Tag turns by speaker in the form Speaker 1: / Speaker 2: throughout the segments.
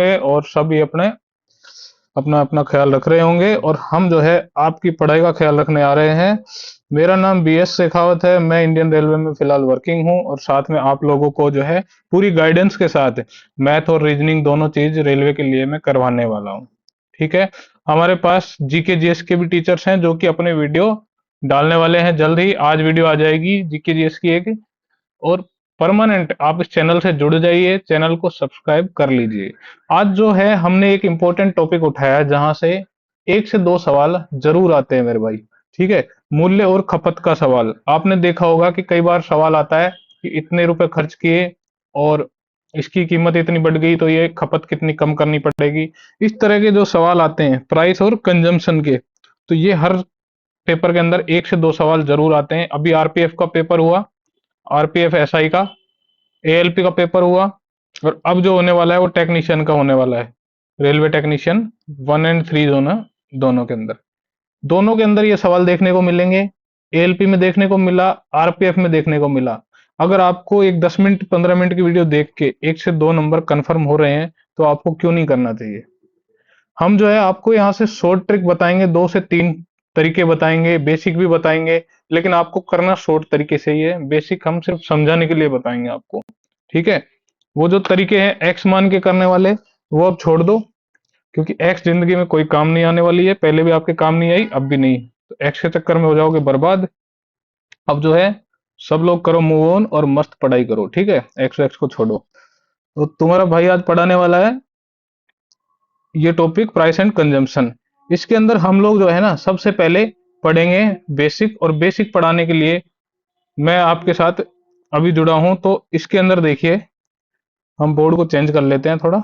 Speaker 1: होंगे और सभी अपने अपना अपना ख्याल रख रहे होंगे, और हम जो है आपकी पढ़ाई का ख्याल रखने आ रहे हैं। मेरा नाम BS शेखावत है, मैं इंडियन रेलवे में फिलहाल वर्किंग हूँ, और साथ में आप लोगों को जो है पूरी गाइडेंस के साथ मैथ और रीजनिंग दोनों चीज रेलवे के लिए मैं करवाने वाला हूँ। ठीक है। हमारे पास GK GS के भी टीचर्स हैं जो कि अपने वीडियो डालने वाले हैं जल्द ही। आज वीडियो आ जाएगी GK GS की एक। और परमानेंट आप इस चैनल से जुड़ जाइए, चैनल को सब्सक्राइब कर लीजिए। आज जो है हमने एक इंपॉर्टेंट टॉपिक उठाया जहां से 1 से 2 सवाल जरूर आते हैं मेरे भाई। ठीक है। मूल्य और खपत का सवाल आपने देखा होगा कि कई बार सवाल आता है कि इतने रुपए खर्च किए और इसकी कीमत इतनी बढ़ गई तो ये खपत कितनी कम करनी पड़ेगी। इस तरह के जो सवाल आते हैं प्राइस और कंजम्पशन के, तो ये हर पेपर के अंदर 1 से 2 सवाल जरूर आते हैं। अभी RPF का पेपर हुआ, RPF SI का, ALP का पेपर हुआ, और अब जो होने वाला है वो टेक्नीशियन का होने वाला है। रेलवे टेक्नीशियन 1 और 3 दोनों के अंदर, दोनों के अंदर ये सवाल देखने को मिलेंगे। ALP में देखने को मिला, RPF में देखने को मिला। अगर आपको एक 10 मिनट 15 मिनट की वीडियो देख के 1 से 2 नंबर कंफर्म हो रहे हैं तो आपको क्यों नहीं करना चाहिए। हम जो है आपको यहाँ से शॉर्ट ट्रिक बताएंगे, 2 से 3 तरीके बताएंगे, बेसिक भी बताएंगे, लेकिन आपको करना शॉर्ट तरीके से ही है। बेसिक हम सिर्फ समझाने के लिए बताएंगे आपको। ठीक है। वो जो तरीके हैं एक्स मान के करने वाले, वो अब छोड़ दो, क्योंकि एक्स जिंदगी में कोई काम नहीं आने वाली है। पहले भी आपके काम नहीं आई, अब भी नहीं, तो एक्स के चक्कर में हो जाओगे बर्बाद। अब जो है सब लोग करो मूव ऑन और मस्त पढ़ाई करो। ठीक है। एक्स एक्स को छोड़ो। तो तुम्हारा भाई आज पढ़ाने वाला है ये टॉपिक प्राइस एंड कंजम्पशन। इसके अंदर हम लोग जो है ना सबसे पहले पढ़ेंगे बेसिक, और बेसिक पढ़ाने के लिए मैं आपके साथ अभी जुड़ा हूं। तो इसके अंदर देखिए, हम बोर्ड को चेंज कर लेते हैं थोड़ा।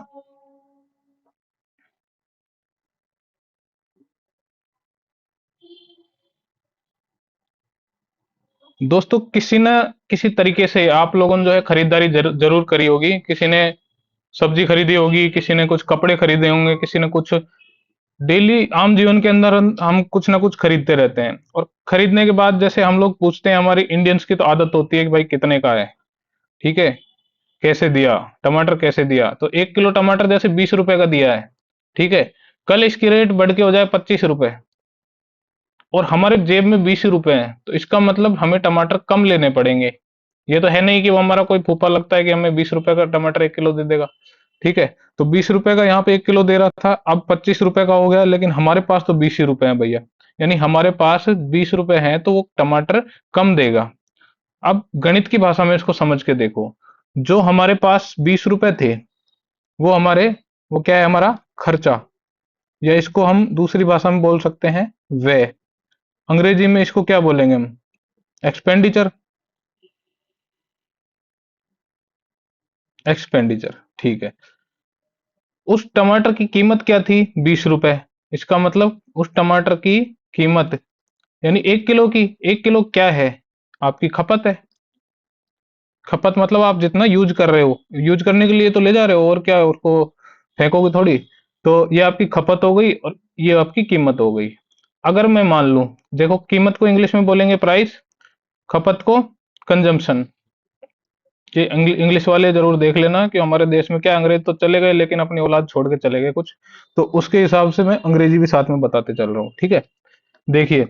Speaker 1: दोस्तों किसी न किसी तरीके से आप लोगों ने जो है खरीदारी जरूर करी होगी। किसी ने सब्जी खरीदी होगी, किसी ने कुछ कपड़े खरीदे होंगे, किसी ने कुछ। डेली आम जीवन के अंदर हम कुछ ना कुछ खरीदते रहते हैं, और खरीदने के बाद जैसे हम लोग पूछते हैं, हमारी इंडियंस की तो आदत होती है कि भाई कितने का है। ठीक है। कैसे दिया टमाटर, कैसे दिया, तो 1 किलो टमाटर जैसे 20 रुपए का दिया है। ठीक है। कल इसकी रेट बढ़ के हो जाए 25 रुपए, और हमारे जेब में 20 रुपए हैं, तो इसका मतलब हमें टमाटर कम लेने पड़ेंगे। ये तो है नहीं कि वो हमारा कोई फूफा लगता है कि हमें 20 रुपए का टमाटर 1 किलो दे देगा। ठीक है। तो 20 रुपए का यहाँ पे 1 किलो दे रहा था, अब 25 रुपए का हो गया, लेकिन हमारे पास तो 20 ही रुपए हैं भैया। यानी हमारे पास 20 रुपए हैं तो वो टमाटर कम देगा। अब गणित की भाषा में इसको समझ के देखो, जो हमारे पास 20 रुपए थे वो हमारे, वो क्या है, हमारा खर्चा, या इसको हम दूसरी भाषा में बोल सकते हैं व्यय। अंग्रेजी में इसको क्या बोलेंगे हम, एक्सपेंडिचर। एक्सपेंडिचर। ठीक है। उस टमाटर की कीमत क्या थी, 20 रुपए। इसका मतलब उस टमाटर की कीमत, यानी 1 किलो की, 1 किलो क्या है, आपकी खपत है। खपत मतलब आप जितना यूज कर रहे हो, यूज करने के लिए तो ले जा रहे हो, और क्या उसको फेंकोगे थोड़ी। तो ये आपकी खपत हो गई और ये आपकी कीमत हो गई। अगर मैं मान लूं, देखो कीमत को इंग्लिश में बोलेंगे प्राइस, खपत को कंजम्पशन। ये इंग्लिश वाले जरूर देख लेना कि हमारे देश में क्या, अंग्रेज तो चले गए लेकिन अपनी औलाद छोड़ के चले गए कुछ, तो उसके हिसाब से मैं अंग्रेजी भी साथ में बताते चल रहा हूँ। ठीक है। देखिए,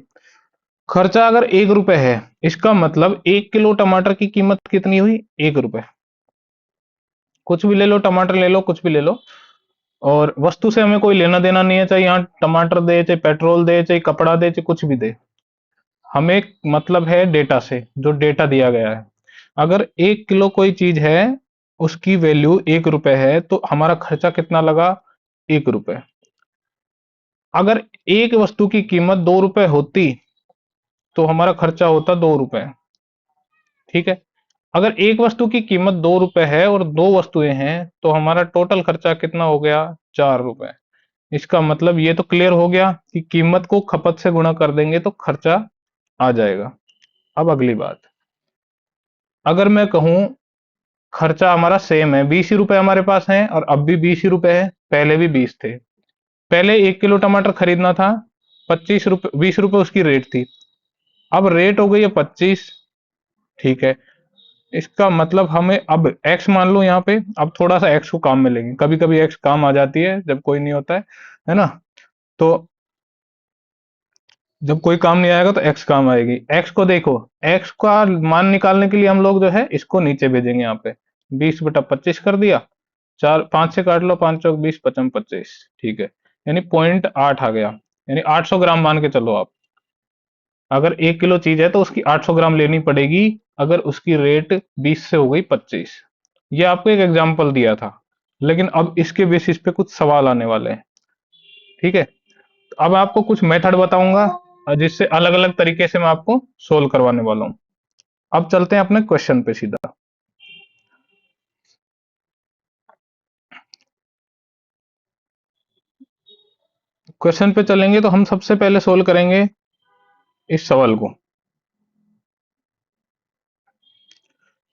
Speaker 1: खर्चा अगर 1 रुपए है, इसका मतलब 1 किलो टमाटर की कीमत कितनी हुई, 1 रुपए। कुछ भी ले लो, टमाटर ले लो, कुछ भी ले लो, और वस्तु से हमें कोई लेना देना नहीं है, चाहे यहाँ टमाटर दे, चाहे पेट्रोल दे, चाहे कपड़ा दे, चाहे कुछ भी दे। हमें मतलब है डेटा से, जो डेटा दिया गया है। अगर 1 किलो कोई चीज है, उसकी वैल्यू 1 रुपए है, तो हमारा खर्चा कितना लगा, 1 रुपए। अगर एक वस्तु की कीमत 2 रुपए होती तो हमारा खर्चा होता 2 रुपए। ठीक है। अगर एक वस्तु की कीमत 2 रुपए है और 2 वस्तुएं हैं, तो हमारा टोटल खर्चा कितना हो गया, 4 रुपए। इसका मतलब ये तो क्लियर हो गया कि कीमत को खपत से गुणा कर देंगे तो खर्चा आ जाएगा। अब अगली बात, अगर मैं कहूं खर्चा हमारा सेम है, 20 ही रुपए हमारे पास हैं, और अब भी 20 ही रुपए है, पहले भी 20 थे। पहले 1 किलो टमाटर खरीदना था, 25 रुपए, 20 रुपए उसकी रेट थी। अब रेट हो गई है 25। ठीक है। इसका मतलब हमें अब x मान लो यहाँ पे, अब थोड़ा सा x को काम में लेंगे, कभी कभी x काम आ जाती है जब कोई नहीं होता है ना। तो जब कोई काम नहीं आएगा तो x काम आएगी। x को देखो, x का मान निकालने के लिए हम लोग जो है इसको नीचे भेजेंगे, यहाँ पे 20/25 कर दिया, चार 5 से काट लो, 5 चौक 20, 55 25, ठीक है, यानी 0.8 आ गया, यानी 800 ग्राम मान के चलो आप। अगर 1 किलो चीज है तो उसकी 800 ग्राम लेनी पड़ेगी, अगर उसकी रेट 20 से हो गई 25। ये आपको एक एग्जाम्पल दिया था, लेकिन अब इसके बेसिस पे कुछ सवाल आने वाले हैं, ठीक है। तो अब आपको कुछ मेथड बताऊंगा जिससे अलग अलग तरीके से मैं आपको सोल्व करवाने वाला हूं। अब चलते हैं अपने क्वेश्चन पे सीधा। क्वेश्चन पे चलेंगे तो हम सबसे पहले सोल्व करेंगे इस सवाल को,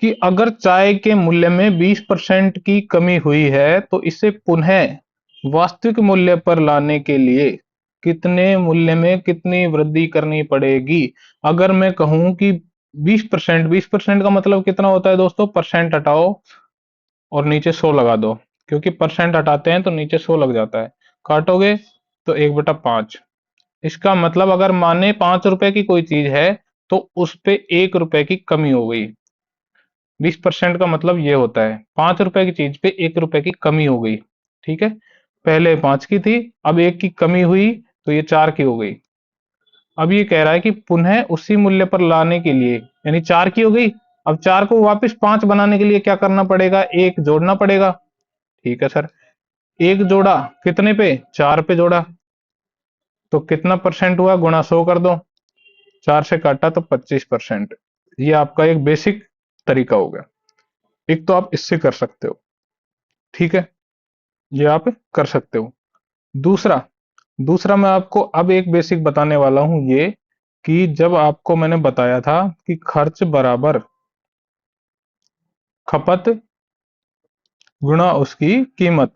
Speaker 1: कि अगर चाय के मूल्य में 20% की कमी हुई है तो इसे पुनः वास्तविक मूल्य पर लाने के लिए कितने मूल्य में कितनी वृद्धि करनी पड़ेगी। अगर मैं कहूं कि 20%, 20% का मतलब कितना होता है दोस्तों, परसेंट हटाओ और नीचे 100 लगा दो, क्योंकि परसेंट हटाते हैं तो नीचे 100 लग जाता है, काटोगे तो 1/5। इसका मतलब अगर माने 5 रुपए की कोई चीज है तो उस पे 1 रुपए की कमी हो गई। 20% का मतलब ये होता है 5 रुपए की चीज पे 1 रुपए की कमी हो गई, ठीक है। पहले 5 की थी, अब 1 की कमी हुई तो ये 4 की हो गई। अब ये कह रहा है कि पुनः उसी मूल्य पर लाने के लिए, यानी 4 की हो गई, अब 4 को वापस 5 बनाने के लिए क्या करना पड़ेगा, 1 जोड़ना पड़ेगा, ठीक है सर। 1 जोड़ा कितने पे, 4 पे जोड़ा, तो कितना परसेंट हुआ, गुणा 100 कर दो, 4 से काटा तो 25%। ये आपका एक बेसिक तरीका हो गया। एक तो आप इससे कर सकते हो, ठीक है, ये आप कर सकते हो। दूसरा दूसरा मैं आपको अब एक बेसिक बताने वाला हूं, ये कि जब आपको मैंने बताया था कि खर्च बराबर खपत गुणा उसकी कीमत,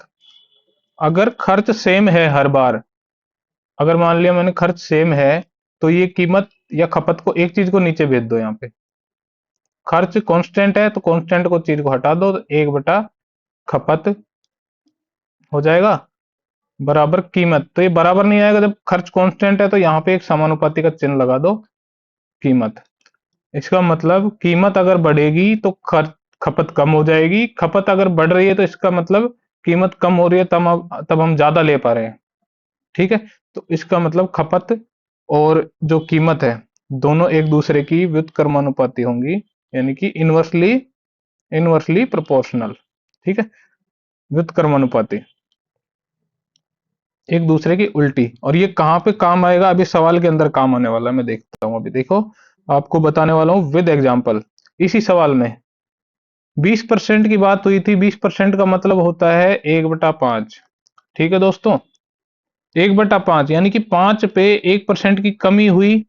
Speaker 1: अगर खर्च सेम है हर बार, अगर मान लिया मैंने खर्च सेम है, तो ये कीमत या खपत को, एक चीज को नीचे भेज दो, यहाँ पे खर्च कांस्टेंट है तो कांस्टेंट को चीज को हटा दो, तो 1 बटा खपत हो जाएगा बराबर कीमत। तो ये बराबर नहीं आएगा, जब खर्च कांस्टेंट है तो यहाँ पे एक समानुपाती का चिन्ह लगा दो, कीमत। इसका मतलब कीमत अगर बढ़ेगी तो खर्च खपत कम हो जाएगी, खपत अगर बढ़ रही है तो इसका मतलब कीमत कम हो रही है, तब हम ज्यादा ले पा रहे हैं, ठीक है। तो इसका मतलब खपत और जो कीमत है दोनों एक दूसरे की व्युत्क्रमानुपाती होंगी, यानी कि इनवर्सली इनवर्सली प्रोपोर्शनल, ठीक है, व्युत्क्रमानुपाती, एक दूसरे की उल्टी। और ये कहाँ पे काम आएगा, अभी सवाल के अंदर काम आने वाला है, मैं देखता हूं, अभी देखो आपको बताने वाला हूं विद एग्जांपल। इसी सवाल में 20% की बात हुई थी, 20% का मतलब होता है 1/5, ठीक है दोस्तों, 1/5 यानी कि 5 पे 1% की कमी हुई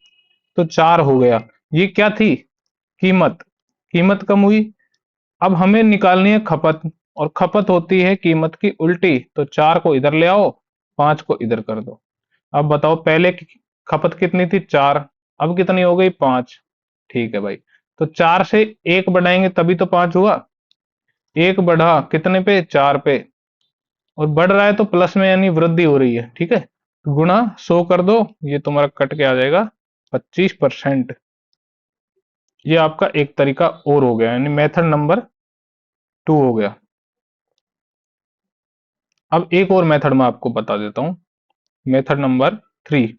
Speaker 1: तो 4 हो गया। ये क्या थी, कीमत, कीमत कम हुई। अब हमें निकालनी है खपत, और खपत होती है कीमत की उल्टी, तो 4 को इधर ले आओ, 5 को इधर कर दो। अब बताओ पहले की खपत कितनी थी, 4, अब कितनी हो गई, 5, ठीक है भाई। तो 4 से 1 बढ़ाएंगे तभी तो 5 हुआ, 1 बढ़ा कितने पे, 4 पे, और बढ़ रहा है तो प्लस में, यानी वृद्धि हो रही है, ठीक है। गुणा 100 कर दो, ये तुम्हारा कट के आ जाएगा 25%। ये आपका एक तरीका और हो गया, यानी मेथड नंबर 2 हो गया। अब एक और मेथड मैं आपको बता देता हूं, मेथड नंबर 3।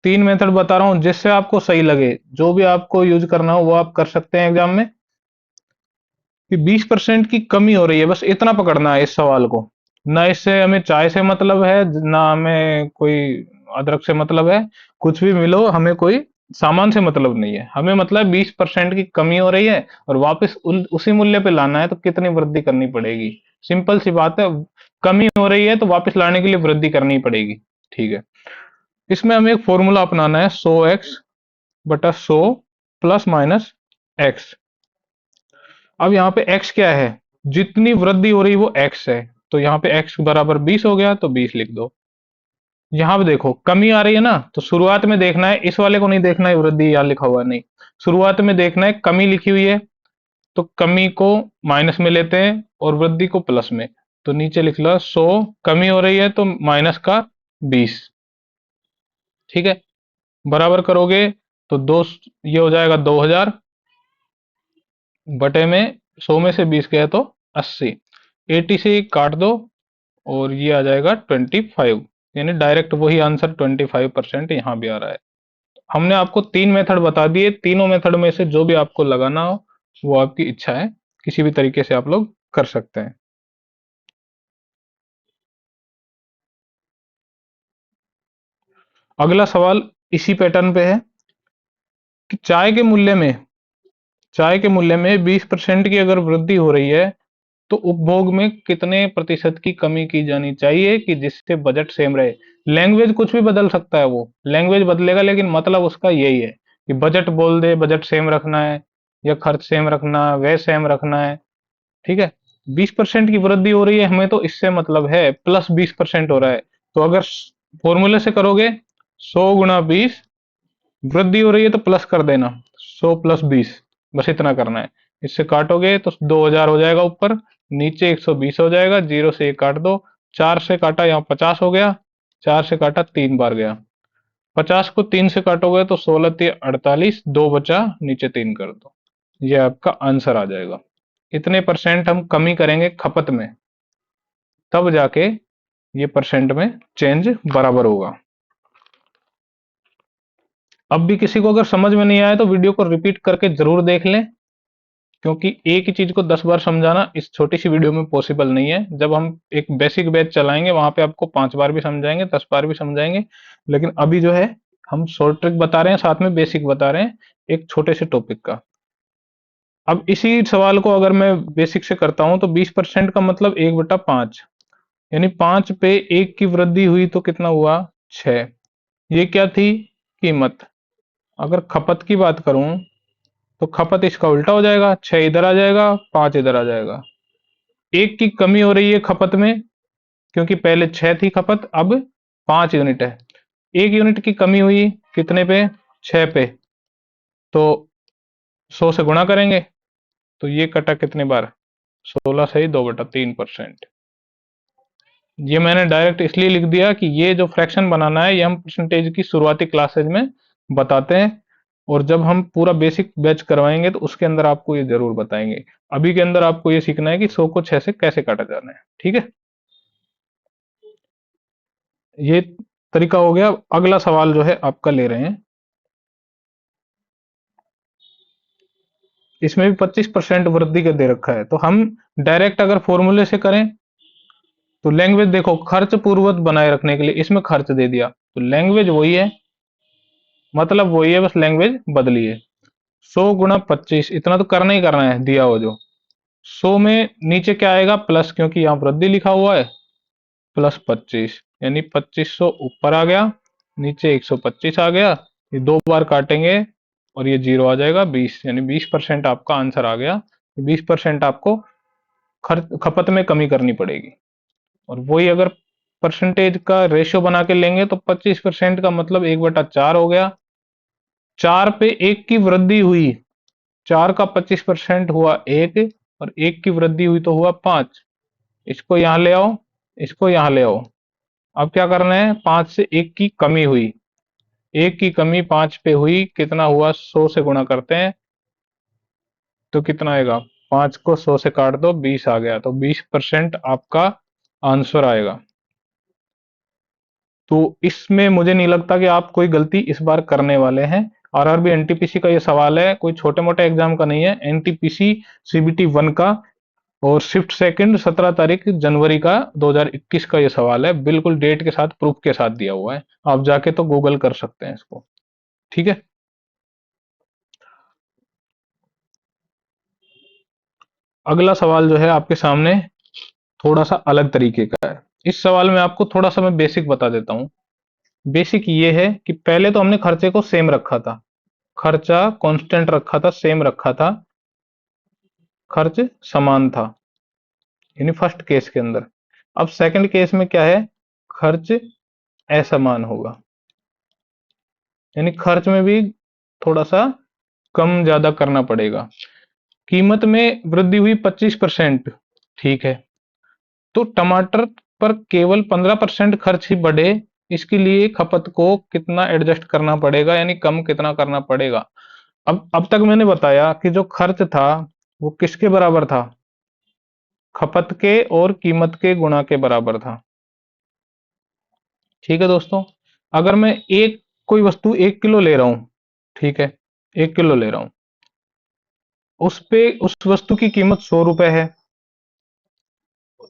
Speaker 1: 3 मेथड बता रहा हूं जिससे आपको सही लगे, जो भी आपको यूज करना हो वो आप कर सकते हैं एग्जाम में। कि 20% की कमी हो रही है, बस इतना पकड़ना है इस सवाल को, ना इससे हमें चाय से मतलब है, ना हमें कोई अदरक से मतलब है, कुछ भी मिलो हमें कोई सामान से मतलब नहीं है, हमें मतलब 20% की कमी हो रही है और वापस उसी मूल्य पे लाना है, तो कितनी वृद्धि करनी पड़ेगी। सिंपल सी बात है, कमी हो रही है तो वापस लाने के लिए वृद्धि करनी पड़ेगी, ठीक है। इसमें हमें एक फॉर्मूला अपनाना है, 100x/100 प्लस माइनस एक्स। अब यहाँ पे x क्या है, जितनी वृद्धि हो रही वो x है, तो यहाँ पे x बराबर 20 हो गया, तो 20 लिख दो। यहाँ पे देखो कमी आ रही है ना, तो शुरुआत में देखना है, इस वाले को नहीं देखना है वृद्धि यहाँ लिखा हुआ है, नहीं, शुरुआत में देखना है कमी लिखी हुई है, तो कमी को माइनस में लेते हैं और वृद्धि को प्लस में। तो नीचे लिख लो 100, कमी हो रही है तो माइनस का 20। ठीक है, बराबर करोगे तो दो, ये हो जाएगा 2000 बटे में 100 में से 20 गया तो 80। 80 से काट दो और ये आ जाएगा 25, यानी डायरेक्ट वही आंसर 25% यहाँ भी आ रहा है। हमने आपको तीन मेथड बता दिए, तीनों मेथड में से जो भी आपको लगाना हो वो आपकी इच्छा है, किसी भी तरीके से आप लोग कर सकते हैं। अगला सवाल इसी पैटर्न पे है कि चाय के मूल्य में 20% की अगर वृद्धि हो रही है तो उपभोग में कितने प्रतिशत की कमी की जानी चाहिए कि जिससे बजट सेम रहे। लैंग्वेज कुछ भी बदल सकता है, वो लैंग्वेज बदलेगा लेकिन मतलब उसका यही है कि बजट बोल दे, बजट सेम रखना है या खर्च सेम रखना है, व्यय सेम रखना है। ठीक है, 20% की वृद्धि हो रही है, हमें तो इससे मतलब है प्लस 20% हो रहा है। तो अगर फॉर्मूले से करोगे 100 × 20, वृद्धि हो रही है तो प्लस कर देना, 100 + 20, बस इतना करना है। इससे काटोगे तो 2000 हो जाएगा ऊपर, नीचे 120 हो जाएगा, जीरो से एक काट दो, चार से काटा यहाँ 50 हो गया, चार से काटा 3 बार गया, 50 को 3 से काटोगे तो 16×3 = 48, 2 बचा, नीचे 3 कर दो, ये आपका आंसर आ जाएगा। इतने परसेंट हम कमी करेंगे खपत में, तब जाके ये परसेंट में चेंज बराबर होगा। अब भी किसी को अगर समझ में नहीं आया तो वीडियो को रिपीट करके जरूर देख लें, क्योंकि एक ही चीज को 10 बार समझाना इस छोटी सी वीडियो में पॉसिबल नहीं है। जब हम एक बेसिक बैच चलाएंगे वहां पे आपको 5 बार भी समझाएंगे, 10 बार भी समझाएंगे, लेकिन अभी जो है हम शॉर्ट ट्रिक बता रहे हैं, साथ में बेसिक बता रहे हैं एक छोटे से टॉपिक का। अब इसी सवाल को अगर मैं बेसिक से करता हूं तो 20% का मतलब 1/5, यानी 5 पे 1 की वृद्धि हुई तो कितना हुआ, 6। ये क्या थी, कीमत। अगर खपत की बात करूं तो खपत इसका उल्टा हो जाएगा, 6 इधर आ जाएगा, 5 इधर आ जाएगा। एक की कमी हो रही है खपत में, क्योंकि पहले 6 थी खपत, अब 5 यूनिट है। 1 यूनिट की कमी हुई कितने पे, 6 पे, तो 100 से गुणा करेंगे तो ये कटा कितने बार, 16 से ही 2/3%। ये मैंने डायरेक्ट इसलिए लिख दिया कि ये जो फ्रैक्शन बनाना है ये हम परसेंटेज की शुरुआती क्लासेज में बताते हैं, और जब हम पूरा बेसिक बैच करवाएंगे तो उसके अंदर आपको ये जरूर बताएंगे। अभी के अंदर आपको ये सीखना है कि 100 को 6 से कैसे काटा जाना है। ठीक है, ये तरीका हो गया। अगला सवाल जो है आपका ले रहे हैं, इसमें भी 25% वृद्धि का दे रखा है, तो हम डायरेक्ट अगर फॉर्मूले से करें तो लैंग्वेज देखो, खर्च पूर्वत बनाए रखने के लिए इसमें खर्च दे दिया, तो लैंग्वेज वही है, मतलब वही है, बस लैंग्वेज बदली है। 100 × 25, इतना तो करना ही करना है दिया हो जो। 100 में नीचे क्या आएगा, प्लस, क्योंकि यहाँ वृद्धि लिखा हुआ है, +25, यानी 2500 ऊपर आ गया, नीचे 125 आ गया, ये 2 बार काटेंगे और ये जीरो आ जाएगा, 20, यानी 20% आपका आंसर आ गया। 20% आपको खर्च खपत में कमी करनी पड़ेगी, और वही अगर परसेंटेज का रेशियो बना के लेंगे तो 25% का मतलब 1/4 हो गया। 4 पे 1 की वृद्धि हुई, 4 का 25% हुआ 1, और 1 की वृद्धि हुई तो हुआ 5। इसको यहां ले आओ, इसको यहां ले आओ। अब क्या करना है, 5 से 1 की कमी हुई, 1 की कमी 5 पे हुई, कितना हुआ, 100 से गुणा करते हैं तो कितना आएगा, 5 को 100 से काट दो, 20 आ गया, तो 20% आपका आंसर आएगा। तो इसमें मुझे नहीं लगता कि आप कोई गलती इस बार करने वाले हैं। आरआरबी एनटीपीसी का ये सवाल है, कोई छोटे मोटे एग्जाम का नहीं है, एनटीपीसी सीबीटी 1 का, और शिफ्ट सेकंड 17 तारीख जनवरी का 2021 का ये सवाल है, बिल्कुल डेट के साथ, प्रूफ के साथ दिया हुआ है, आप जाके तो गूगल कर सकते हैं इसको। ठीक है, अगला सवाल जो है आपके सामने थोड़ा सा अलग तरीके का है। इस सवाल में आपको थोड़ा सा मैं बेसिक बता देता हूँ। बेसिक ये है कि पहले तो हमने खर्चे को सेम रखा था, खर्चा कांस्टेंट रखा था, सेम रखा था, खर्च समान था, यानी फर्स्ट केस के अंदर। अब सेकंड केस में क्या है, खर्च असमान होगा, यानी खर्च में भी थोड़ा सा कम ज्यादा करना पड़ेगा। कीमत में वृद्धि हुई 25%। ठीक है, तो टमाटर पर केवल 15% खर्च ही बढ़े, इसके लिए खपत को कितना एडजस्ट करना पड़ेगा, यानी कम कितना करना पड़ेगा। अब तक मैंने बताया कि जो खर्च था वो किसके बराबर था, खपत के और कीमत के गुणा के बराबर था। ठीक है दोस्तों, अगर मैं एक कोई वस्तु 1 किलो ले रहा हूं, ठीक है, 1 किलो ले रहा हूं, उस पे उस वस्तु की कीमत 100 रुपए है,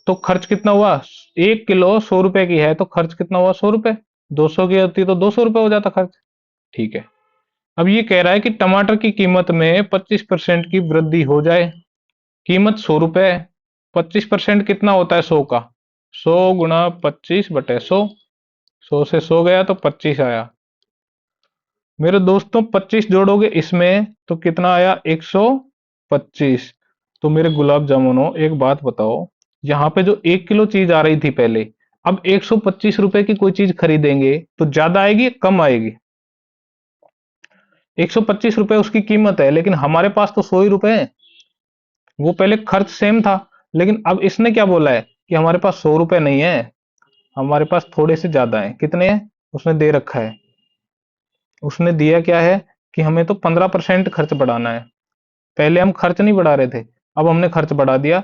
Speaker 1: तो खर्च कितना हुआ, 1 किलो 100 रुपए की है तो खर्च कितना हुआ, 100 रुपए। 200 की होती तो 200 रुपए हो जाता खर्च। ठीक है, अब ये कह रहा है कि टमाटर की कीमत में 25% की वृद्धि हो जाए। कीमत 100 रुपए है, 25% कितना होता है 100 का, 100 × 25/100। 100 से 100 गया तो 25 आया। मेरे दोस्तों 25 जोड़ोगे इसमें तो कितना आया, 125। तो मेरे गुलाब जामुनो एक बात बताओ, यहाँ पे जो 1 किलो चीज आ रही थी पहले, अब 125 रुपए की कोई चीज खरीदेंगे तो ज्यादा आएगी कम आएगी। 125 रुपए उसकी कीमत है, लेकिन हमारे पास तो 100 ही रुपए है। वो पहले खर्च सेम था, लेकिन अब इसने क्या बोला है कि हमारे पास 100 रुपए नहीं है, हमारे पास थोड़े से ज्यादा है। कितने हैं, उसने दे रखा है, उसने दिया क्या है कि हमें तो 15% खर्च बढ़ाना है। पहले हम खर्च नहीं बढ़ा रहे थे, अब हमने खर्च बढ़ा दिया।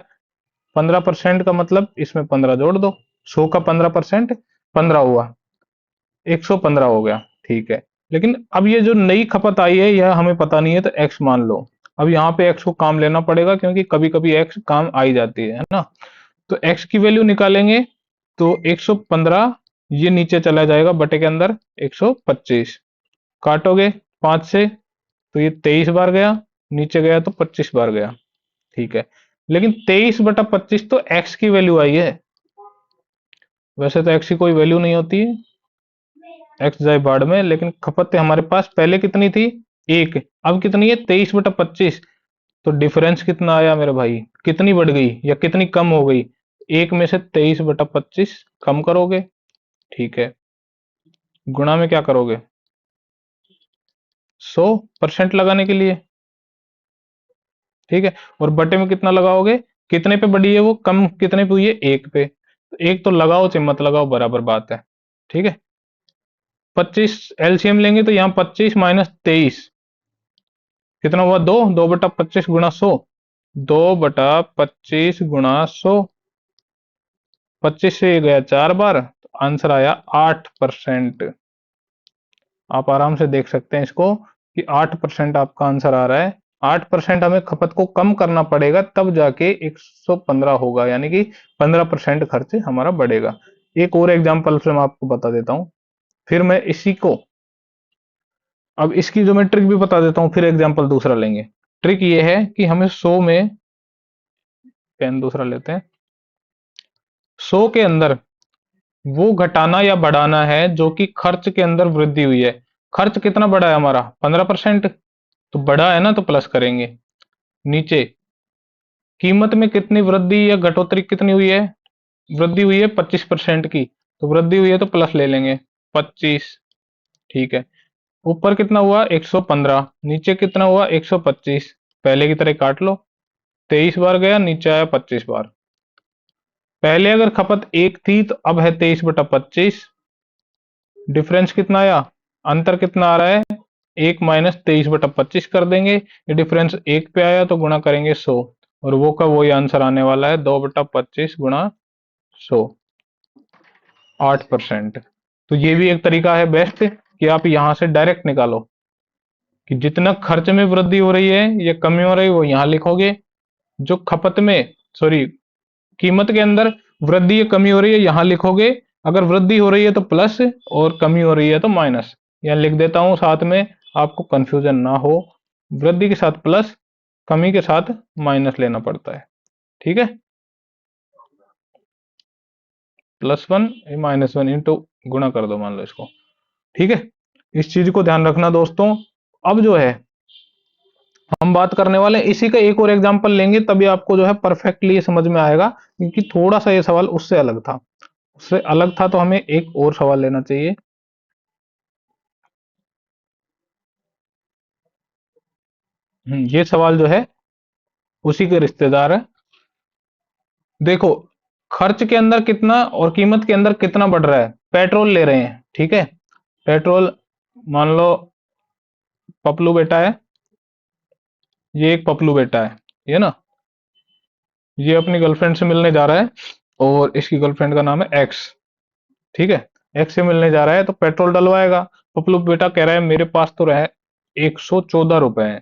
Speaker 1: 15% का मतलब इसमें 15 जोड़ दो, 100 का 15% 15 हुआ, 115 हो गया। ठीक है, लेकिन अब ये जो नई खपत आई है यह हमें पता नहीं है, तो एक्स मान लो। अब यहाँ पे एक्स को काम लेना पड़ेगा, क्योंकि कभी कभी एक्स काम आई जाती है ना। तो एक्स की वैल्यू निकालेंगे तो 115 ये नीचे चला जाएगा बटे के अंदर 125, काटोगे 5 से तो ये 23 बार गया, नीचे गया तो 25 बार गया। ठीक है, लेकिन 23/25 तो एक्स की वैल्यू आई है, वैसे तो एक्स की कोई वैल्यू नहीं होती है, एक्स जाए बाढ़ में। लेकिन खपत हमारे पास पहले कितनी थी, एक, अब कितनी है 23/25। तो डिफरेंस कितना आया मेरे भाई, कितनी बढ़ गई या कितनी कम हो गई, एक में से 23/25 कम करोगे। ठीक है, गुणा में क्या करोगे, 100% लगाने के लिए। ठीक है, और बटे में कितना लगाओगे, कितने पे बढ़ी है वो, कम कितने पे हुई है, एक पे, तो एक तो लगाओ चाहे मत लगाओ बराबर बात है। ठीक है, 25 एलसीएम लेंगे तो यहाँ 25 - 23 कितना हुआ, 2, 2/25 × 100, 2/25 × 100, 25 से ये गया 4 बार, तो आंसर आया 8%। आप आराम से देख सकते हैं इसको कि 8% आपका आंसर आ रहा है। 8% हमें खपत को कम करना पड़ेगा तब जाके 115 होगा, यानी कि 15% खर्च हमारा बढ़ेगा। एक और एग्जांपल से मैं आपको बता देता हूं, फिर मैं इसी को, अब इसकी जो मैं ट्रिक भी बता देता हूँ, फिर एग्जांपल दूसरा लेंगे। ट्रिक ये है कि हमें 100 में, पेन दूसरा लेते हैं, 100 के अंदर वो घटाना या बढ़ाना है जो कि खर्च के अंदर वृद्धि हुई है। खर्च कितना बढ़ा है हमारा, 15%, तो बढ़ा है ना तो प्लस करेंगे। नीचे कीमत में कितनी वृद्धि या घटोतरी कितनी हुई है, वृद्धि हुई है 25% की, तो वृद्धि हुई है तो प्लस ले लेंगे 25। ठीक है, ऊपर कितना हुआ 115, नीचे कितना हुआ 125, पहले की तरह काट लो, 23 बार गया, नीचे आया 25 बार। पहले अगर खपत एक थी तो अब है 23/25, डिफरेंस कितना आया, अंतर कितना आ रहा है, 1 - 23/25 कर देंगे, ये डिफरेंस एक पे आया तो गुणा करेंगे 100, और वो का वही आंसर आने वाला है, 2/25 × 100, 8%। तो ये भी एक तरीका है बेस्ट कि आप यहां से डायरेक्ट निकालो कि जितना खर्च में वृद्धि हो रही है या कमी हो रही है वो यहां लिखोगे, जो खपत में, सॉरी, कीमत के अंदर वृद्धि या कमी हो रही है यहां लिखोगे। अगर वृद्धि हो रही है तो प्लस और कमी हो रही है तो माइनस, यहां लिख देता हूं साथ में, आपको कंफ्यूजन ना हो। वृद्धि के साथ प्लस, कमी के साथ माइनस लेना पड़ता है। ठीक है, +1 -1 इंटू गुणा कर दो मान लो इसको। ठीक है, इस चीज को ध्यान रखना दोस्तों। अब जो है हम बात करने वाले हैं, इसी का एक और एग्जांपल लेंगे तभी आपको जो है परफेक्टली ये समझ में आएगा, क्योंकि थोड़ा सा ये सवाल उससे अलग था, उससे अलग था तो हमें एक और सवाल लेना चाहिए। ये सवाल जो है उसी के रिश्तेदार है। देखो, खर्च के अंदर कितना और कीमत के अंदर कितना बढ़ रहा है। पेट्रोल ले रहे हैं, ठीक है, पेट्रोल, मान लो पपलू बेटा है, ये एक पपलू बेटा है, ये ना, ये अपनी गर्लफ्रेंड से मिलने जा रहा है और इसकी गर्लफ्रेंड का नाम है एक्स, ठीक है। एक्स से मिलने जा रहा है तो पेट्रोल डलवाएगा। पपलू बेटा कह रहा है मेरे पास तो रहे 114 रुपए है,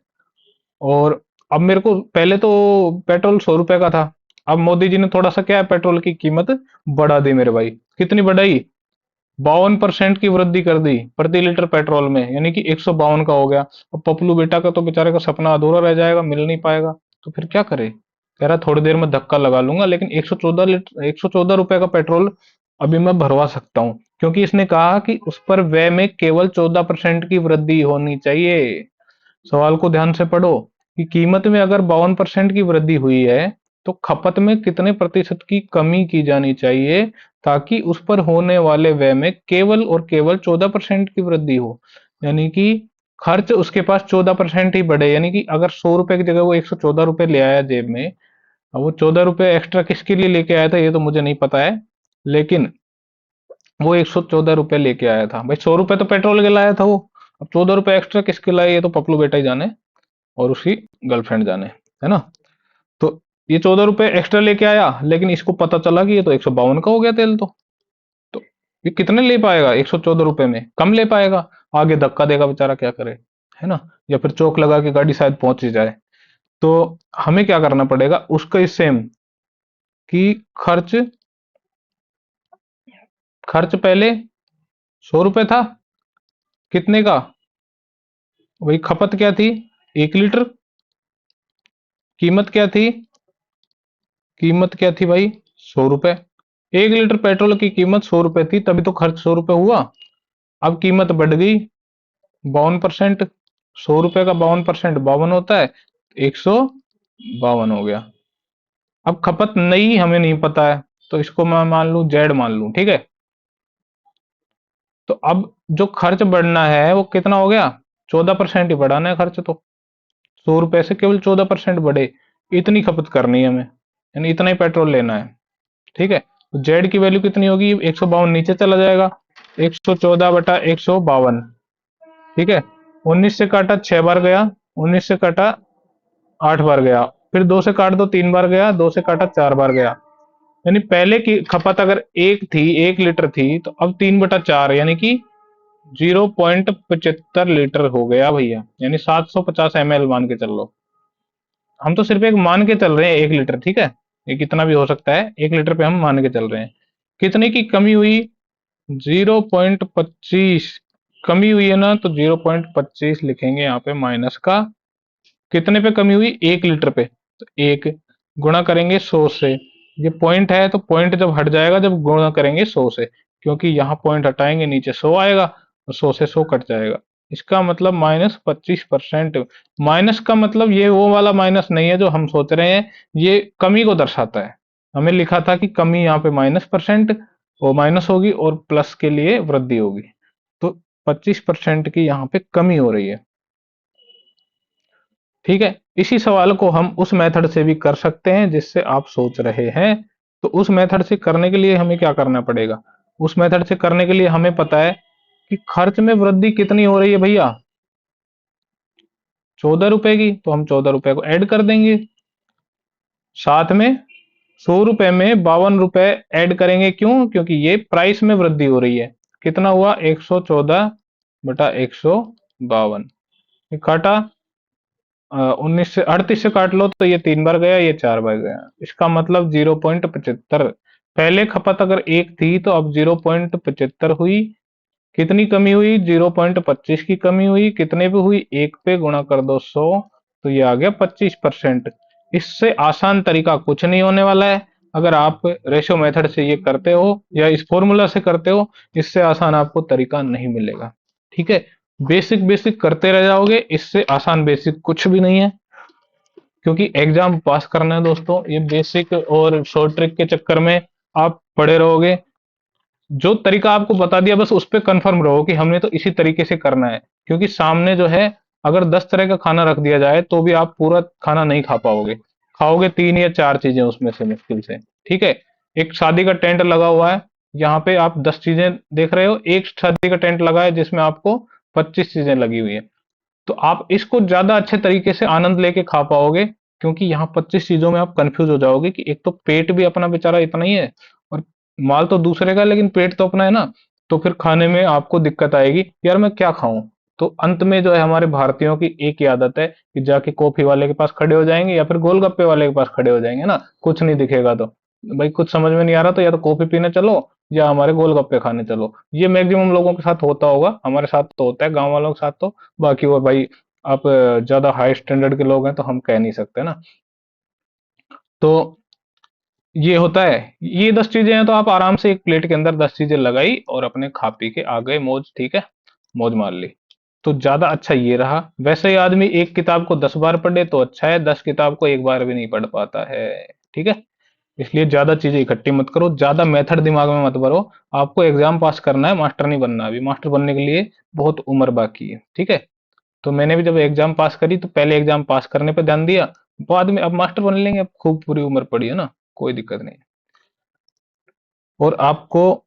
Speaker 1: और अब मेरे को, पहले तो पेट्रोल 100 रुपए का था, अब मोदी जी ने थोड़ा सा क्या है, पेट्रोल की कीमत बढ़ा दी मेरे भाई। कितनी बढ़ाई? 52% की वृद्धि कर दी प्रति लीटर पेट्रोल में, यानी कि 152 का हो गया। अब पपलू बेटा का तो बेचारे का सपना अधूरा रह जाएगा, मिल नहीं पाएगा, तो फिर क्या करे। कह रहा थोड़ी देर में धक्का लगा लूंगा, लेकिन 114 रुपए का पेट्रोल अभी मैं भरवा सकता हूँ, क्योंकि इसने कहा कि उस पर व्यय में केवल 14% की वृद्धि होनी चाहिए। सवाल को ध्यान से पढ़ो कि कीमत में अगर 52% की वृद्धि हुई है तो खपत में कितने प्रतिशत की कमी की जानी चाहिए, ताकि उस पर होने वाले व्यय में केवल और केवल 14% की वृद्धि हो। यानी कि खर्च उसके पास 14% ही बढ़े, यानी कि अगर 100 रुपए की जगह वो 114 रुपए ले आया जेब में, अब वो 14 रुपए एक्स्ट्रा किसके लिए लेके आया था ये तो मुझे नहीं पता है, लेकिन वो 114 रुपए लेके आया था भाई। 100 रुपए तो पेट्रोल के लाया था वो, अब 14 रुपए एक्स्ट्रा किसके लाए ये तो पपलू बेटा ही जाने और उसकी गर्लफ्रेंड जाने, है ना। तो ये 14 रुपए एक्स्ट्रा लेके आया, लेकिन इसको पता चला कि ये तो 152 का हो गया तेल, तो ये कितने ले पाएगा? 114 रुपए में कम ले पाएगा, आगे धक्का देगा बेचारा, क्या करे, है ना। या फिर चौक लगा के गाड़ी शायद पहुंच ही जाए। तो हमें क्या करना पड़ेगा उसका ही सेम, कि खर्च, खर्च पहले 100 रुपए था, कितने का, वही खपत क्या थी, 1 लीटर, कीमत क्या थी, कीमत क्या थी भाई, 100 रुपए। 1 लीटर पेट्रोल की कीमत 100 रुपए थी, तभी तो खर्च 100 रुपए हुआ। अब कीमत बढ़ गई 52%, 100 रुपए का 52% 52 होता है, 152 हो गया। अब खपत नई हमें नहीं पता है, तो इसको मैं मान लू जेड मान लू, ठीक है। तो अब जो खर्च बढ़ना है वो कितना हो गया, 14% ही बढ़ाना है खर्च तो। 100 रुपए से केवल 14% बढ़े, इतनी खपत करनी है हमें, यानी इतना ही पेट्रोल लेना है, ठीक है। तो जेड की वैल्यू कितनी होगी, 152 नीचे चला जाएगा, 114/152, ठीक है। 19 से काटा 6 बार गया, 19 से काटा 8 बार गया, फिर 2 से काट दो 3 बार गया, 2 से काटा 4 बार गया। यानी पहले की खपत अगर एक थी, 1 लीटर थी, तो अब 3/4 यानी कि 0.75 लीटर हो गया भैया, यानी 750 ml मान के चल लो। हम तो सिर्फ एक मान के चल रहे हैं 1 लीटर, ठीक है, ये कितना भी हो सकता है, 1 लीटर पे हम मान के चल रहे हैं। कितने की कमी हुई, 0.25 कमी हुई है ना, तो 0.25 लिखेंगे यहाँ पे माइनस का। कितने पे कमी हुई, 1 लीटर पे, तो एक गुणा करेंगे 100 से। ये पॉइंट है तो पॉइंट जब हट जाएगा जब गुणा करेंगे 100 से, क्योंकि यहाँ पॉइंट हटाएंगे नीचे 100 आएगा और 100 से 100 कट जाएगा। इसका मतलब -25%। माइनस का मतलब ये वो वाला माइनस नहीं है जो हम सोच रहे हैं, ये कमी को दर्शाता है। हमें लिखा था कि कमी यहाँ पे -% वो माइनस होगी और प्लस के लिए वृद्धि होगी, तो 25% की यहाँ पे कमी हो रही है, ठीक है। इसी सवाल को हम उस मेथड से भी कर सकते हैं जिससे आप सोच रहे हैं। तो उस मेथड से करने के लिए हमें क्या करना पड़ेगा, उस मेथड से करने के लिए हमें पता है कि खर्च में वृद्धि कितनी हो रही है भैया, 14 रुपए की, तो हम 14 रुपए को ऐड कर देंगे, साथ में 100 रुपए में 52 रुपए ऐड करेंगे। क्यों? क्योंकि ये प्राइस में वृद्धि हो रही है। कितना हुआ, 114/152, काटा 19 से 38 से काट लो तो ये 3 बार गया, ये 4 बार गया, इसका मतलब 0.75। पहले खपत अगर एक थी तो अब 0.75 हुई। कितनी कमी हुई, 0.25 की कमी हुई। कितने पे हुई, एक पे गुणा कर दो 100, तो ये आ गया 25%। इससे आसान तरीका कुछ नहीं होने वाला है। अगर आप रेशो मेथड से ये करते हो या इस फॉर्मूला से करते हो, इससे आसान आपको तरीका नहीं मिलेगा, ठीक है। बेसिक बेसिक करते रह जाओगे, इससे आसान बेसिक कुछ भी नहीं है, क्योंकि एग्जाम पास करना है दोस्तों। ये बेसिक और शॉर्ट ट्रिक के चक्कर में आप पड़े रहोगे। जो तरीका आपको बता दिया बस उस पर कंफर्म रहो कि हमने तो इसी तरीके से करना है, क्योंकि सामने जो है अगर 10 तरह का खाना रख दिया जाए तो भी आप पूरा खाना नहीं खा पाओगे। खाओगे 3 या 4 चीजें उसमें से मुश्किल से। ठीक है, एक शादी का टेंट लगा हुआ है, यहाँ पे आप 10 चीजें देख रहे हो, एक शादी का टेंट लगा है जिसमें आपको 25 चीजें लगी हुई है। तो आप इसको ज्यादा अच्छे तरीके से आनंद लेके खा पाओगे, क्योंकि यहाँ 25 चीजों में आप कंफ्यूज हो जाओगे कि एक तो पेट भी अपना बेचारा इतना ही है, और माल तो दूसरे का, लेकिन पेट तो अपना है ना। तो फिर खाने में आपको दिक्कत आएगी, यार मैं क्या खाऊं। तो अंत में जो है, हमारे भारतीयों की एक ही आदत है कि जाके कॉफी वाले के पास खड़े हो जाएंगे या फिर गोलगप्पे वाले के पास खड़े हो जाएंगे ना, कुछ नहीं दिखेगा तो। भाई कुछ समझ में नहीं आ रहा तो या तो कॉफी पीने चलो या हमारे गोलगप्पे खाने चलो। ये मैक्सिमम लोगों के साथ होता होगा, हमारे साथ तो होता है, गांव वालों के साथ तो। बाकी वो भाई, आप ज्यादा हाई स्टैंडर्ड के लोग हैं तो हम कह नहीं सकते ना। तो ये होता है, ये 10 चीजें हैं, तो आप आराम से एक प्लेट के अंदर 10 चीजें लगाई और अपने खा पी के आ गए मौज, ठीक है, मौज मार ली। तो ज्यादा अच्छा ये रहा। वैसे ही आदमी एक किताब को 10 बार पढ़े तो अच्छा है, 10 किताब को एक बार भी नहीं पढ़ पाता है। ठीक है, इसलिए ज्यादा चीजें इकट्ठी मत करो, ज्यादा मेथड दिमाग में मत भरो। आपको एग्जाम पास करना है, मास्टर नहीं बनना। अभी मास्टर बनने के लिए बहुत उम्र बाकी है, ठीक है। तो मैंने भी जब एग्जाम पास करी तो पहले एग्जाम पास करने पे ध्यान दिया, बाद में अब मास्टर बन लेंगे, अब खूब पूरी उम्र पड़ी है ना, कोई दिक्कत नहीं। और आपको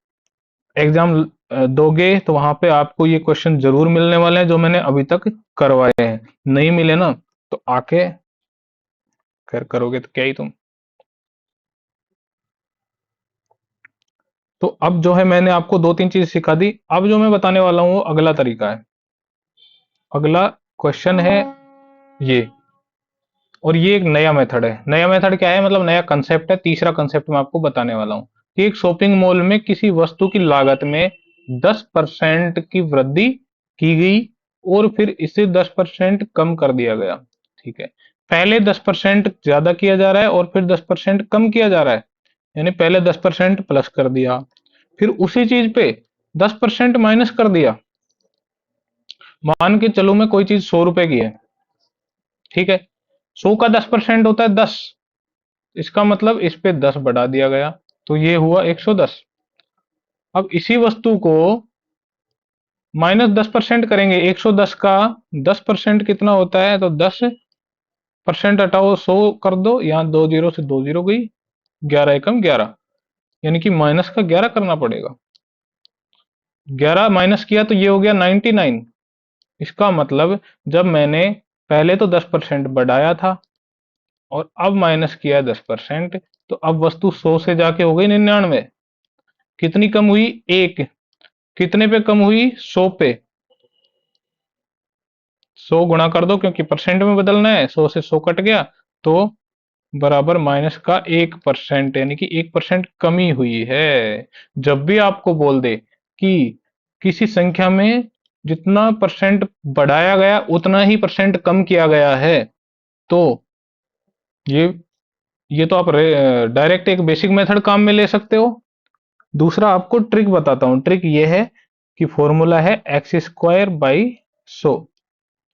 Speaker 1: एग्जाम दोगे तो वहां पे आपको ये क्वेश्चन जरूर मिलने वाले हैं जो मैंने अभी तक करवाए हैं। नहीं मिले ना तो आके खैर करोगे तो क्या ही तुम। तो अब जो है, मैंने आपको 2-3 चीज सिखा दी। अब जो मैं बताने वाला हूँ वो अगला तरीका है, अगला क्वेश्चन है ये। और ये एक नया मेथड है। नया मेथड क्या है, मतलब नया कंसेप्ट है। तीसरा कंसेप्ट मैं आपको बताने वाला हूँ कि एक शॉपिंग मॉल में किसी वस्तु की लागत में 10% की वृद्धि की गई और फिर इसे 10% कम कर दिया गया। ठीक है, पहले 10% ज्यादा किया जा रहा है और फिर 10% कम किया जा रहा है। यानी पहले 10% प्लस कर दिया, फिर उसी चीज पे 10% माइनस कर दिया। मान के चलो मैं कोई चीज 100 रुपए की है, ठीक है, 100 का 10% होता है 10। इसका मतलब इस पे 10 बढ़ा दिया गया, तो ये हुआ 110। अब इसी वस्तु को -10% करेंगे, 110 का 10% कितना होता है, तो 10% हटाओ 100 कर दो, यहाँ 2 जीरो से 2 जीरो गई, 11 एकम 11, यानी कि माइनस का 11 करना पड़ेगा। 11 माइनस किया तो ये हो गया 99। इसका मतलब जब मैंने पहले तो 10% बढ़ाया था और अब माइनस किया 10%, तो अब वस्तु 100 से जाके हो गई 99। कितनी कम हुई, एक। कितने पे कम हुई, 100 पे। 100 गुणा कर दो क्योंकि परसेंट में बदलना है, 100 से 100 कट गया, तो बराबर माइनस का 1%, यानी कि 1% कमी हुई है। जब भी आपको बोल दे कि किसी संख्या में जितना परसेंट बढ़ाया गया उतना ही परसेंट कम किया गया है, तो ये ये तो आप डायरेक्ट एक बेसिक मेथड काम में ले सकते हो। दूसरा आपको ट्रिक बताता हूं। ट्रिक ये है कि फॉर्मूला है x² बाई 100,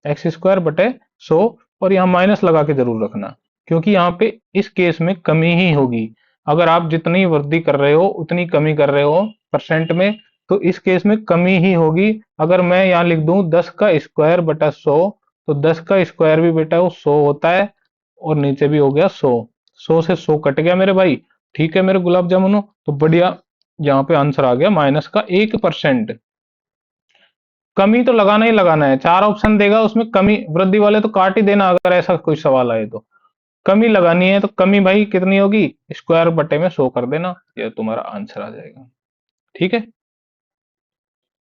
Speaker 1: x² बटे 100, और यहाँ माइनस लगा के जरूर रखना, क्योंकि यहाँ पे इस केस में कमी ही होगी। अगर आप जितनी वृद्धि कर रहे हो उतनी कमी कर रहे हो परसेंट में, तो इस केस में कमी ही होगी। अगर मैं यहाँ लिख दूं 10 का स्क्वायर बटा 100, तो 10 का स्क्वायर भी बेटा वो 100 होता है, और नीचे भी हो गया 100। 100 से 100 कट गया मेरे भाई। ठीक है मेरे गुलाब जामुनो, तो बढ़िया, यहाँ पे आंसर आ गया -1%। कमी तो लगाना ही लगाना है, 4 ऑप्शन देगा उसमें कमी वृद्धि वाले तो काट ही देना अगर ऐसा कोई सवाल आए तो। कमी लगानी है तो कमी भाई कितनी होगी, स्क्वायर बटे में 100 कर देना, ये तुम्हारा आंसर आ जाएगा। ठीक है,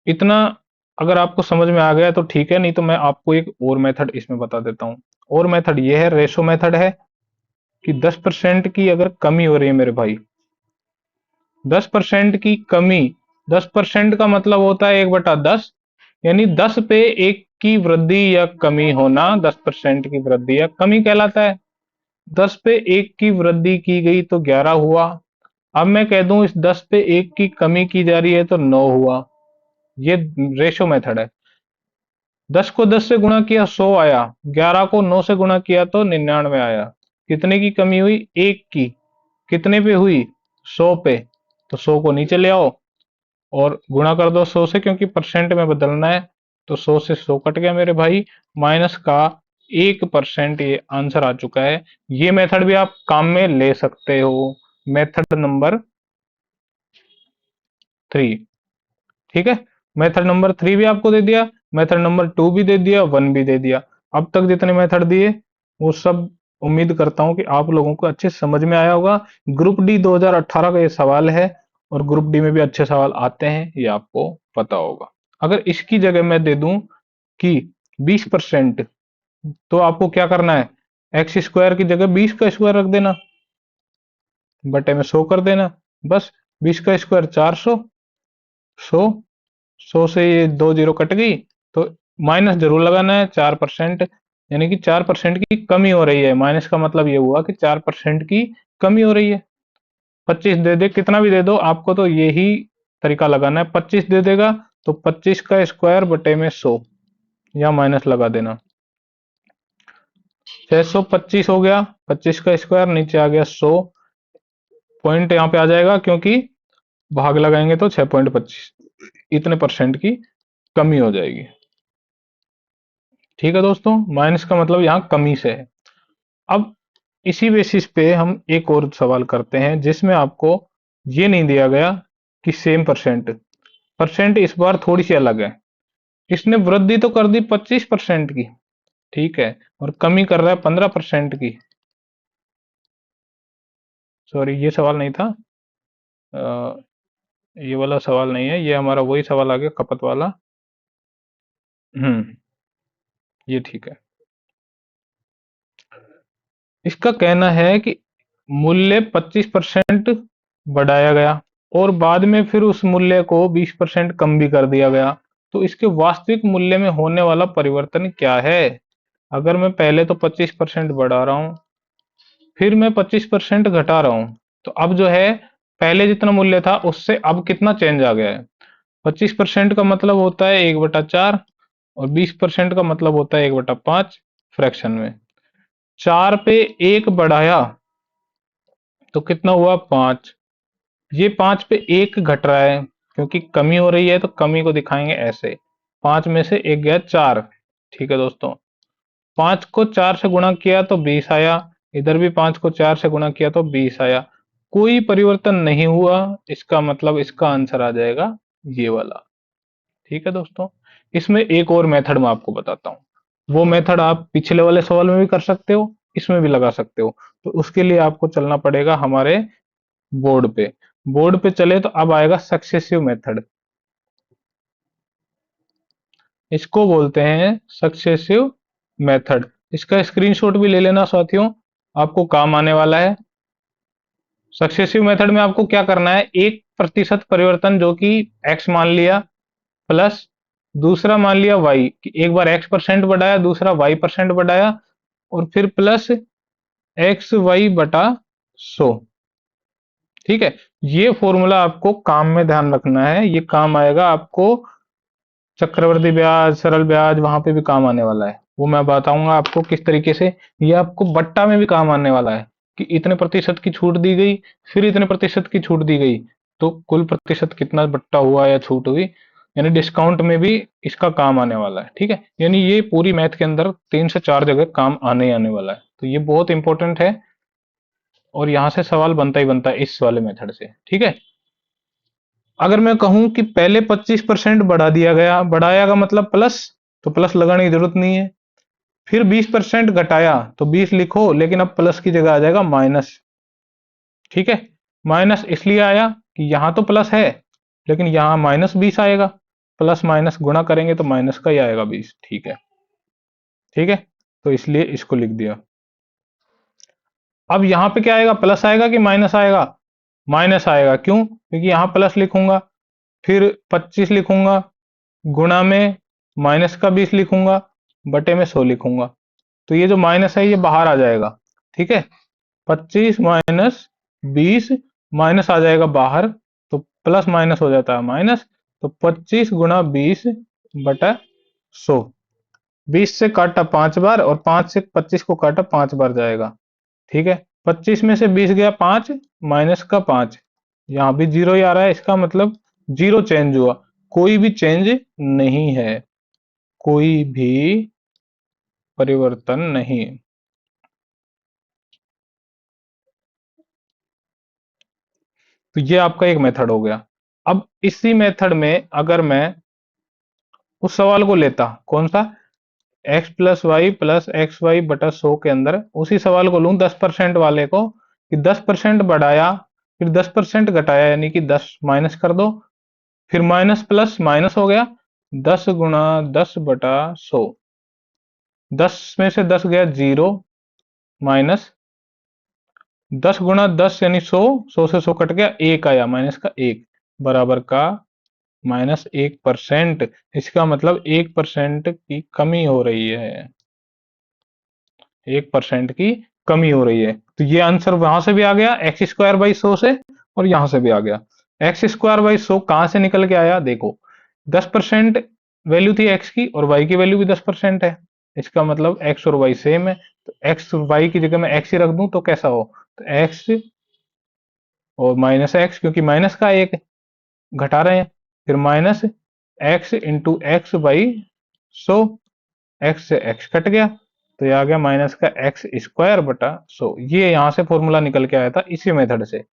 Speaker 1: इतना अगर आपको समझ में आ गया तो ठीक है, नहीं तो मैं आपको एक और मेथड इसमें बता देता हूँ। और मेथड ये है, रेशो मेथड है, कि 10% की अगर कमी हो रही है मेरे भाई, 10% की कमी, 10% का मतलब होता है 1/10, यानी 10 पे 1 की वृद्धि या कमी होना 10% की वृद्धि या कमी कहलाता है। 10 पे 1 की वृद्धि की गई तो 11 हुआ। अब मैं कह दूं इस 10 पे 1 की कमी की जा रही है तो 9 हुआ। ये रेशो मेथड है। 10 को 10 से गुणा किया 100 आया, 11 को 9 से गुणा किया तो 99 आया। कितने की कमी हुई, 1 की। कितने पे हुई, 100 पे। तो 100 को नीचे ले आओ और गुणा कर दो 100 से, क्योंकि परसेंट में बदलना है। तो 100 से 100 कट गया मेरे भाई, माइनस का 1% ये आंसर आ चुका है। ये मेथड भी आप काम में ले सकते हो। Method number 3। ठीक है, मेथड नंबर 3 भी आपको दे दिया, मेथड नंबर 2 भी दे दिया, 1 भी दे दिया। अब तक जितने मेथड दिए वो सब उम्मीद करता हूं कि आप लोगों को अच्छे समझ में आया होगा। ग्रुप डी 2018 का ये सवाल है और ग्रुप डी में भी अच्छे सवाल आते हैं, ये आपको पता होगा। अगर इसकी जगह मैं दे दूं कि 20%, तो आपको क्या करना है, एक्स स्क्वायर की जगह 20 का स्क्वायर रख देना, बटे में 100 कर देना। बस 20 का स्क्वायर 400, 100, 100 से ये 2 जीरो कट गई, तो माइनस जरूर लगाना है 4%, यानी कि 4% की कमी हो रही है। माइनस का मतलब ये हुआ कि 4% की कमी हो रही है। 25 दे दे, कितना भी दे दो, आपको तो यही तरीका लगाना है। 25 दे देगा तो 25 का स्क्वायर बटे में 100, या माइनस लगा देना। 625 हो गया, 25 का स्क्वायर नीचे आ गया 100, पॉइंट यहाँ पे आ जाएगा क्योंकि भाग लगाएंगे तो 6.25, इतने परसेंट की कमी हो जाएगी। ठीक है दोस्तों, माइनस का मतलब यहाँ कमी से है। अब इसी बेसिस पे हम एक और सवाल करते हैं जिसमें आपको ये नहीं दिया गया कि सेम परसेंट, परसेंट इस बार थोड़ी सी अलग है। इसने वृद्धि तो कर दी 25% की, ठीक है, और कमी कर रहा है 15% की। सॉरी, ये सवाल नहीं था, ये वाला सवाल नहीं है, ये हमारा वही सवाल आ गया खपत वाला। ये ठीक है। इसका कहना है कि मूल्य 25% बढ़ाया गया और बाद में फिर उस मूल्य को 20% कम भी कर दिया गया, तो इसके वास्तविक मूल्य में होने वाला परिवर्तन क्या है। अगर मैं पहले तो 25% बढ़ा रहा हूं, फिर मैं 25% घटा रहा हूं, तो अब जो है पहले जितना मूल्य था उससे अब कितना चेंज आ गया है। 25% का मतलब होता है 1/4, और 20% का मतलब होता है 1/5 फ्रैक्शन में। 4 पे 1 बढ़ाया तो कितना हुआ, 5। ये 5 पे 1 घट रहा है क्योंकि कमी हो रही है, तो कमी को दिखाएंगे ऐसे, 5 में से 1 गया 4। ठीक है दोस्तों, 5 को 4 से गुणा किया तो 20 आया, इधर भी 5 को 4 से गुणा किया तो 20 आया, कोई परिवर्तन नहीं हुआ। इसका मतलब इसका आंसर आ जाएगा ये वाला। ठीक है दोस्तों, इसमें एक और मेथड मैं आपको बताता हूँ। वो मेथड आप पिछले वाले सवाल में भी कर सकते हो, इसमें भी लगा सकते हो। तो उसके लिए आपको चलना पड़ेगा हमारे बोर्ड पे। बोर्ड पे चले तो अब आएगा सक्सेसिव मेथड। इसको बोलते हैं सक्सेसिव मेथड। इसका स्क्रीनशॉट भी ले लेना साथियों, आपको काम आने वाला है। सक्सेसिव मेथड में आपको क्या करना है, 1% परिवर्तन जो कि एक्स मान लिया, प्लस दूसरा मान लिया वाई, एक बार एक्स परसेंट बढ़ाया, दूसरा वाई परसेंट बढ़ाया, और फिर प्लस एक्स वाई बटा 100। ठीक है, ये फॉर्मूला आपको काम में ध्यान रखना है, ये काम आएगा आपको चक्रवृद्धि ब्याज, सरल ब्याज, वहां पे भी काम आने वाला है। वो मैं बताऊंगा आपको किस तरीके से। ये आपको बट्टा में भी काम आने वाला है कि इतने प्रतिशत की छूट दी गई, फिर इतने प्रतिशत की छूट दी गई, तो कुल प्रतिशत कितना बट्टा हुआ या छूट हुई, यानी डिस्काउंट में भी इसका काम आने वाला है। ठीक है, यानी ये पूरी मैथ के अंदर 3 से 4 जगह काम आने ही आने वाला है, तो ये बहुत इंपॉर्टेंट है और यहाँ से सवाल बनता ही बनता है इस वाले मेथड से। ठीक है, अगर मैं कहूं कि पहले 25% बढ़ा दिया गया, बढ़ाया का मतलब प्लस, तो प्लस लगाने की जरूरत नहीं है। फिर 20% घटाया तो 20 लिखो, लेकिन अब प्लस की जगह आ जाएगा माइनस। ठीक है, माइनस इसलिए आया कि यहां तो प्लस है लेकिन यहां -20 आएगा, प्लस माइनस गुणा करेंगे तो माइनस का ही आएगा 20। ठीक है, ठीक है, तो इसलिए इसको लिख दिया। अब यहां पे क्या आएगा, प्लस आएगा कि माइनस आएगा, माइनस आएगा। क्यों, क्योंकि यहां प्लस लिखूंगा, फिर 25 लिखूंगा, गुणा में माइनस का 20 लिखूंगा, बटे में 100 लिखूंगा, तो ये जो माइनस है ये बाहर आ जाएगा। ठीक है, 25 माइनस 20, माइनस आ जाएगा बाहर, तो प्लस माइनस हो जाता है माइनस, तो 25 गुणा 20 बटा 100। 20 से काटा 5 बार और 5 से 25 को काटा 5 बार जाएगा। ठीक है, 25 में से 20 गया 5, माइनस का 5, यहाँ भी जीरो ही आ रहा है, इसका मतलब जीरो चेंज हुआ, कोई भी चेंज नहीं है, कोई भी परिवर्तन नहीं। तो ये आपका एक मेथड हो गया। अब इसी मेथड में अगर मैं उस सवाल को लेता, कौन सा, x+y+xy/100 के अंदर उसी सवाल को लूं 10% वाले को, कि 10% बढ़ाया फिर 10% घटाया, यानी कि 10 माइनस कर दो, फिर माइनस प्लस माइनस हो गया, 10 गुणा 10/100, 10 में से 10 गया 0, माइनस 10 गुणा 10 यानी 100, 100 से 100 कट गया, 1 आया, माइनस का 1, बराबर का -1%। इसका मतलब 1% की कमी हो रही है, 1% की कमी हो रही है। तो ये आंसर वहां से भी आ गया x² / 100 से, और यहां से भी आ गया। x² / 100 कहां से निकल के आया, देखो 10% वैल्यू थी x की, और y की वैल्यू भी 10% है। इसका मतलब x और y सेम है, तो x y की जगह मैं x ही रख दूं तो कैसा हो, तो x और माइनस एक्स, क्योंकि माइनस का एक घटा रहे हैं, फिर minus x into x by 100, x से एक्स कट गया, तो ये आ गया -x² / 100। ये यहां से फॉर्मूला निकल के आया था इसी मेथड से,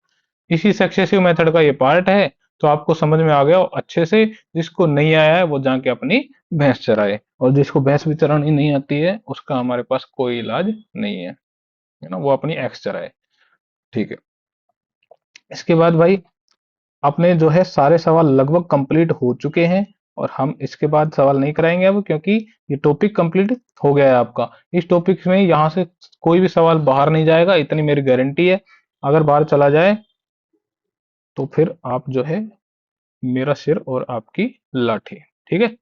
Speaker 1: इसी सक्सेसिव मेथड का ये पार्ट है। तो आपको समझ में आ गया अच्छे से। जिसको नहीं आया है वो जाके अपनी भैंस चराए, और जिसको भैंस भी चरानी नहीं आती है उसका हमारे पास कोई इलाज नहीं है ना, वो अपनी एक्स चराए। ठीक है। इसके बाद भाई अपने जो है सारे सवाल लगभग कंप्लीट हो चुके हैं, और हम इसके बाद सवाल नहीं कराएंगे अब, क्योंकि ये टॉपिक कंप्लीट हो गया है आपका। इस टॉपिक में यहाँ से कोई भी सवाल बाहर नहीं जाएगा, इतनी मेरी गारंटी है। अगर बाहर चला जाए तो फिर आप जो है मेरा सिर और आपकी लाठी। ठीक है।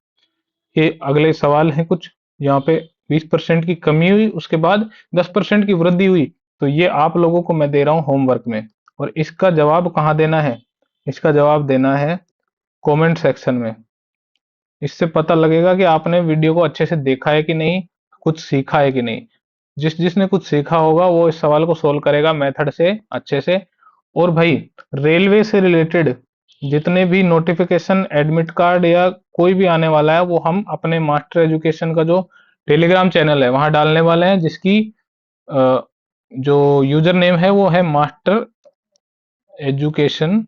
Speaker 1: ये अगले सवाल हैं कुछ, यहाँ पे 20% की कमी हुई, उसके बाद 10% की वृद्धि हुई। तो ये आप लोगों को मैं दे रहा हूँ होमवर्क में, और इसका जवाब कहाँ देना है, इसका जवाब देना है कमेंट सेक्शन में। इससे पता लगेगा कि आपने वीडियो को अच्छे से देखा है कि नहीं, कुछ सीखा है कि नहीं। जिसने कुछ सीखा होगा वो इस सवाल को सोल्व करेगा मेथड से अच्छे से। और भाई रेलवे से रिलेटेड जितने भी नोटिफिकेशन, एडमिट कार्ड या कोई भी आने वाला है, वो हम अपने मास्टर एजुकेशन का जो टेलीग्राम चैनल है वहां डालने वाले हैं, जिसकी जो यूजर नेम है वो है मास्टर एजुकेशन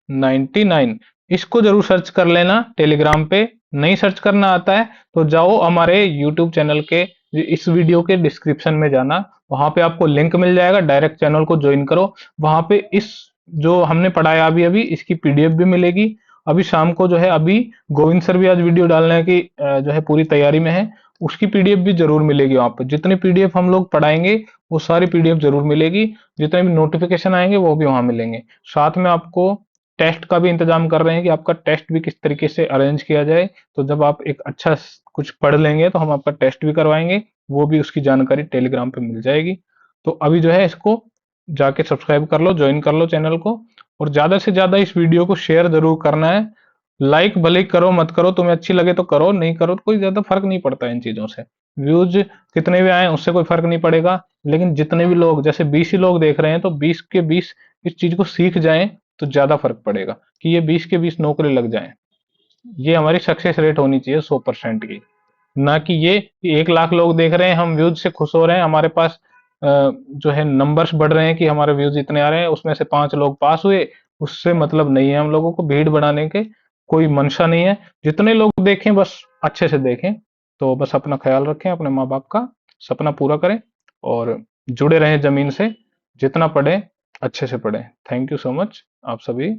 Speaker 1: 99। इसको जरूर सर्च कर लेना टेलीग्राम पे। नहीं सर्च करना आता है तो जाओ हमारे यूट्यूब चैनल के इस वीडियो के डिस्क्रिप्शन में जाना, वहां पे आपको लिंक मिल जाएगा, डायरेक्ट चैनल को ज्वाइन करो। वहां पे इस जो हमने पढ़ाया अभी अभी इसकी पीडीएफ भी मिलेगी। अभी शाम को जो है, अभी गोविंद सर भी आज वीडियो डालने की जो है पूरी तैयारी में है, उसकी पीडीएफ भी जरूर मिलेगी। वहां पर जितनी पीडीएफ हम लोग पढ़ाएंगे वो सारी पीडीएफ जरूर मिलेगी, जितने भी नोटिफिकेशन आएंगे वो भी वहां मिलेंगे। साथ में आपको टेस्ट का भी इंतजाम कर रहे हैं कि आपका टेस्ट भी किस तरीके से अरेंज किया जाए। तो जब आप एक अच्छा कुछ पढ़ लेंगे तो हम आपका टेस्ट भी करवाएंगे, वो भी उसकी जानकारी टेलीग्राम पे मिल जाएगी। तो अभी जो है इसको जाके सब्सक्राइब कर लो, ज्वाइन कर लो चैनल को, और ज्यादा से ज्यादा इस वीडियो को शेयर जरूर करना है। लाइक भले ही करो मत करो, तुम्हें अच्छी लगे तो करो, नहीं करो तो कोई ज्यादा फर्क नहीं पड़ता इन चीजों से। व्यूज कितने भी आए उससे कोई फर्क नहीं पड़ेगा, लेकिन जितने भी लोग, जैसे 20 ही लोग देख रहे हैं, तो 20 के 20 इस चीज को सीख जाएं तो ज्यादा फर्क पड़ेगा, कि ये 20 के 20 नौकरी लग जाए। ये हमारी सक्सेस रेट होनी चाहिए 100% की, ना कि ये कि 1 लाख लोग देख रहे हैं, हम व्यूज से खुश हो रहे हैं, हमारे पास जो है नंबर्स बढ़ रहे हैं कि हमारे व्यूज इतने आ रहे हैं, उसमें से 5 लोग पास हुए, उससे मतलब नहीं है। हम लोगों को भीड़ बढ़ाने के कोई मंशा नहीं है। जितने लोग देखें बस अच्छे से देखें। तो बस अपना ख्याल रखें, अपने माँ बाप का सपना पूरा करें, और जुड़े रहें जमीन से। जितना पढ़ें अच्छे से पढ़ें। थैंक यू सो मच आप सभी।